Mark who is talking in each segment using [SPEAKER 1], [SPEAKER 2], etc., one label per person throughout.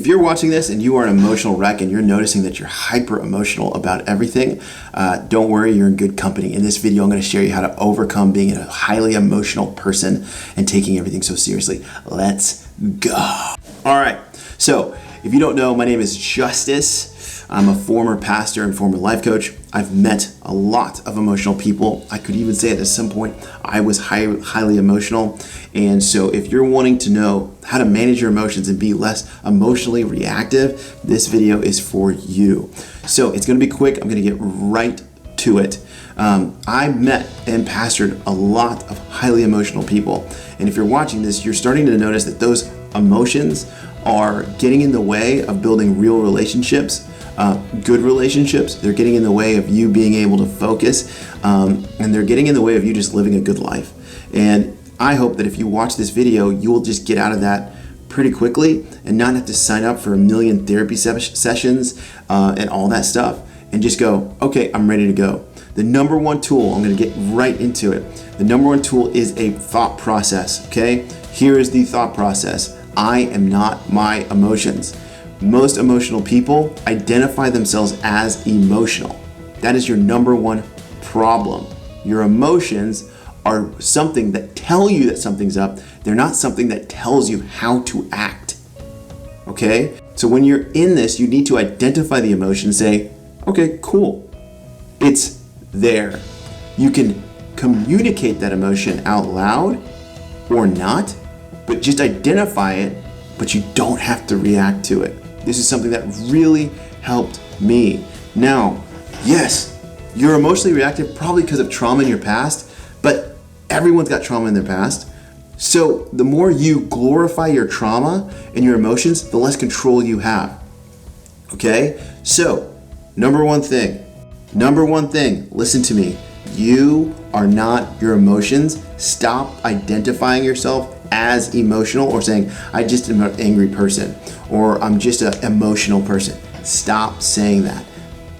[SPEAKER 1] If you're watching this and you are an emotional wreck and you're noticing that you're hyper emotional about everything, don't worry, you're in good company. In this video, I'm going to share you how to overcome being a highly emotional person and taking everything so seriously. Let's go. All right. So if you don't know, my name is Justice. I'm a former pastor and former life coach. I've met a lot of emotional people. I could even say at some point I was highly emotional. And so if you're wanting to know how to manage your emotions and be less emotionally reactive, this video is for you. So it's going to be quick. I'm going to get right to it. I met and pastored a lot of highly emotional people. And if you're watching this, you're starting to notice that those emotions are getting in the way of building real relationships. Good relationships. They're getting in the way of you being able to focus, and they're getting in the way of you just living a good life. And I hope that if you watch this video, you'll just get out of that pretty quickly and not have to sign up for a million therapy sessions and all that stuff, and just go, okay, I'm ready to go. The number one tool, I'm going to get right into it. The number one tool is a thought process, okay? Here is the thought process. I am not my emotions. Most emotional people identify themselves as emotional. That is your number one problem. Your emotions are something that tell you that something's up. They're not something that tells you how to act. Okay? So when you're in this, you need to identify the emotion and say, okay, cool. It's there. You can communicate that emotion out loud or not, but just identify it, but you don't have to react to it. This is something that really helped me. Now, yes, you're emotionally reactive probably because of trauma in your past, but everyone's got trauma in their past. So the more you glorify your trauma and your emotions, the less control you have. Okay? So, number one thing, listen to me. You are not your emotions. Stop identifying yourself as emotional or saying, I just am an angry person or I'm just an emotional person. Stop saying that.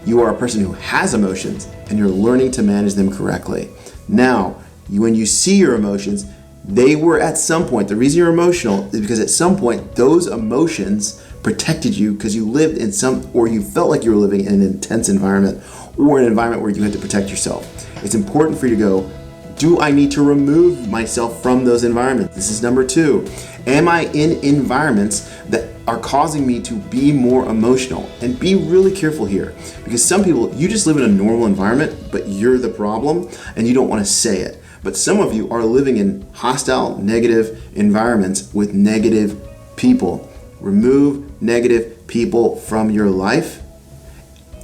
[SPEAKER 1] You are a person who has emotions and you're learning to manage them correctly. Now, when you see your emotions, they were at some point, the reason you're emotional is because at some point those emotions protected you because you lived in or you felt like you were living in an intense environment or an environment where you had to protect yourself. It's important for you to go, do I need to remove myself from those environments? This is number two. Am I in environments that are causing me to be more emotional? And be really careful here, because some people, you just live in a normal environment, but you're the problem and you don't want to say it. But some of you are living in hostile, negative environments with negative people. Remove negative people from your life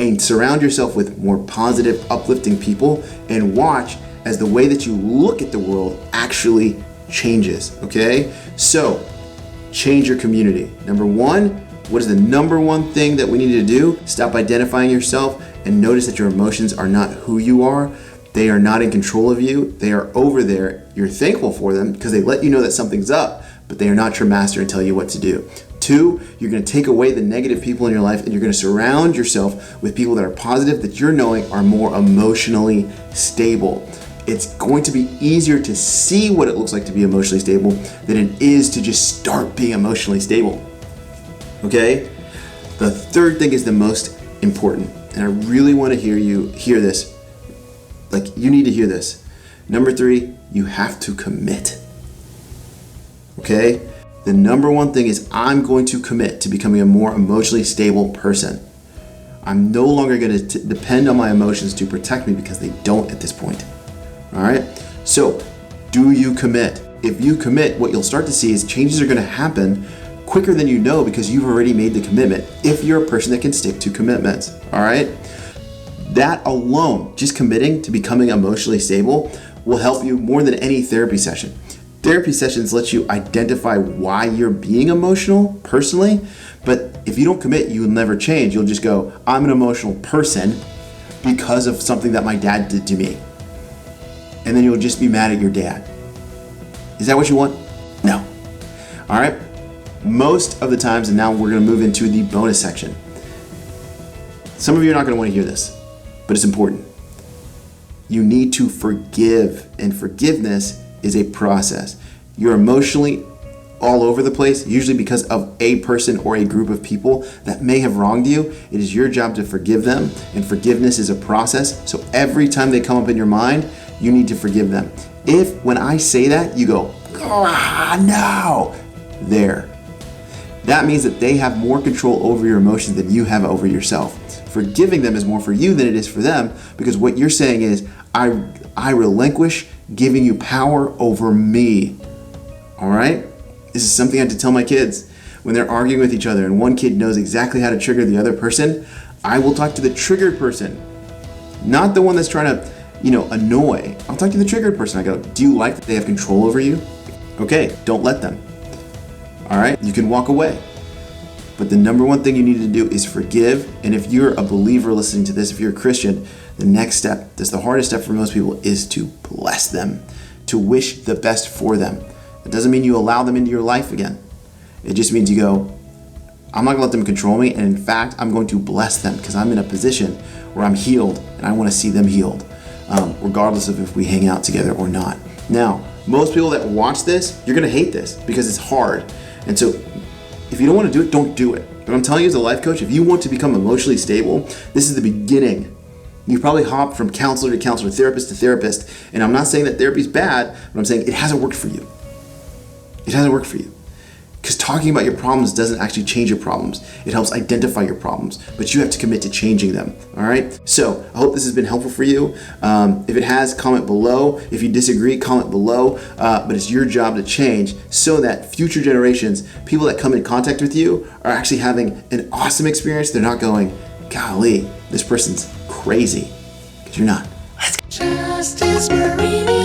[SPEAKER 1] and surround yourself with more positive, uplifting people, and watch as the way that you look at the world actually changes, okay? So, change your community. Number one, what is the number one thing that we need to do? Stop identifying yourself and notice that your emotions are not who you are. They are not in control of you. They are over there. You're thankful for them because they let you know that something's up, but they are not your master and tell you what to do. Two, you're going to take away the negative people in your life and you're going to surround yourself with people that are positive, that you're knowing are more emotionally stable. It's going to be easier to see what it looks like to be emotionally stable than it is to just start being emotionally stable. Okay? The third thing is the most important, and I really want to hear this. Like, you need to hear this. Number three, you have to commit. Okay? The number one thing is I'm going to commit to becoming a more emotionally stable person. I'm no longer going to depend on my emotions to protect me because they don't at this point. All right? So, do you commit? If you commit, what you'll start to see is changes are going to happen quicker than you know because you've already made the commitment if you're a person that can stick to commitments. All right? That alone, just committing to becoming emotionally stable, will help you more than any therapy session. Therapy sessions let you identify why you're being emotional personally, but if you don't commit, you'll never change. You'll just go, I'm an emotional person because of something that my dad did to me. And then you'll just be mad at your dad. Is that what you want? No. All right? Most of the times, and now we're going to move into the bonus section. Some of you are not going to want to hear this, but it's important. You need to forgive, and forgiveness is a process. You're emotionally all over the place, usually because of a person or a group of people that may have wronged you, it is your job to forgive them. And forgiveness is a process. So every time they come up in your mind, you need to forgive them. If when I say that, you go, no, there. That means that they have more control over your emotions than you have over yourself. Forgiving them is more for you than it is for them, because what you're saying is, I relinquish giving you power over me. All right? This is something I have to tell my kids when they're arguing with each other and one kid knows exactly how to trigger the other person. I will talk to the triggered person, not the one that's trying to, annoy. I'll talk to the triggered person. I go, do you like that they have control over you? Okay, don't let them. All right, you can walk away. But the number one thing you need to do is forgive. And if you're a believer listening to this, if you're a Christian, the next step, that's the hardest step for most people, is to bless them, to wish the best for them. It doesn't mean you allow them into your life again. It just means you go, I'm not gonna let them control me. And in fact, I'm going to bless them because I'm in a position where I'm healed and I wanna see them healed, regardless of if we hang out together or not. Now, most people that watch this, you're gonna hate this because it's hard. And so if you don't wanna do it, don't do it. But I'm telling you as a life coach, if you want to become emotionally stable, this is the beginning. You probably hop from counselor to counselor, therapist to therapist. And I'm not saying that therapy is bad, but I'm saying it hasn't worked for you. It hasn't worked for you. Because talking about your problems doesn't actually change your problems. It helps identify your problems, but you have to commit to changing them, all right? So I hope this has been helpful for you. If it has, comment below. If you disagree, comment below. But it's your job to change so that future generations, people that come in contact with you, are actually having an awesome experience. They're not going, golly, this person's crazy, because you're not. Let's go. Justice Marini.